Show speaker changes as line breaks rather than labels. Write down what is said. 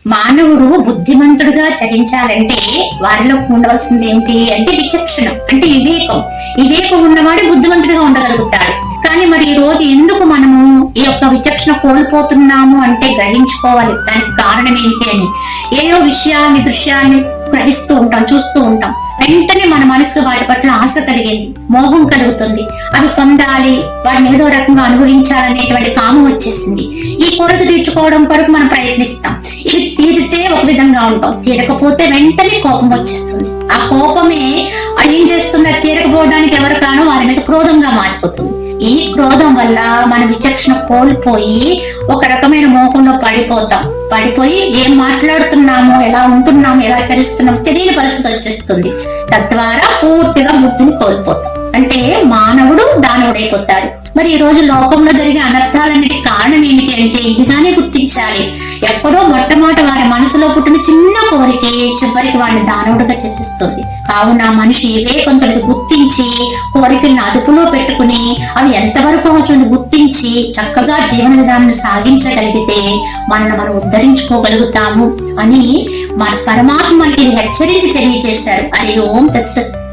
మానవుడు బుద్ధిమంతుడుగా చరించాలంటే వారిలో ఉండవలసింది ఏంటి అంటే విచక్షణ, అంటే వివేకం. వివేకం ఉన్నవాడు బుద్ధిమంతుడిగా ఉండగలుగుతాడు. కానీ మరి ఈ రోజు ఎందుకు మనము ఈ యొక్క విచక్షణ కోల్పోతున్నాము అంటే గ్రహించుకోవాలి దానికి కారణం ఏంటి అని. ఏదో విషయాల్ని దృశ్యాల్ని గ్రహిస్తూ ఉంటాం, చూస్తూ ఉంటాం. వెంటనే మన మనసుకు వాటి పట్ల ఆశ కలిగింది, మోహం కలుగుతుంది. అవి పొందాలి, వాటిని ఏదో రకంగా అనుభవించాలనేటువంటి కామం వచ్చేసింది. ఈ కోరిక తీర్చుకోవడం కొరకు మనం ప్రయత్నిస్తాం. ఇవి తీరితే ఒక విధంగా ఉంటాం, తీరకపోతే వెంటనే కోపం వచ్చేస్తుంది. ఆ కోపమే ఏం చేస్తుంది, తీరకపోవడానికి ఎవరు కానో వారి మీద క్రోధంగా మారిపోతుంది. ఈ క్రోధం వల్ల మన విచక్షణ కోల్పోయి ఒక రకమైన మోహంలో పడిపోయి ఏం మాట్లాడుతున్నామో, ఎలా ఉంటున్నామో, ఎలా చరిస్తున్నామో తెలియని పరిస్థితి వచ్చేస్తుంది. తద్వారా పూర్తిగా బుద్ధిని కోల్పోతాం. అంటే మానవుడు దానవుడైపోతాడు. మరి ఈ రోజు లోకంలో జరిగే అనర్థాలన్నిటి కారణం ఏమిటి అంటే ఇదిగానే గుర్తించాలి. ఎక్కడో మొట్టమొదటి వారి మనసులో పుట్టిన చిన్న కోరిక చివరికి వాడిని దానవుడిగా చేసిస్తుంది. కావున మనిషి వివేకంతుడిని గుర్తించి కోరికలను అదుపులో పెట్టుకుని అవి ఎంతవరకు అవసరం గుర్తించి చక్కగా జీవన విధానాన్ని సాగించగలిగితే మనం ఉద్ధరించుకోగలుగుతాము అని మన పరమాత్మ మనకి హెచ్చరించి తెలియజేశారు. హరి ఓం తత్సత్.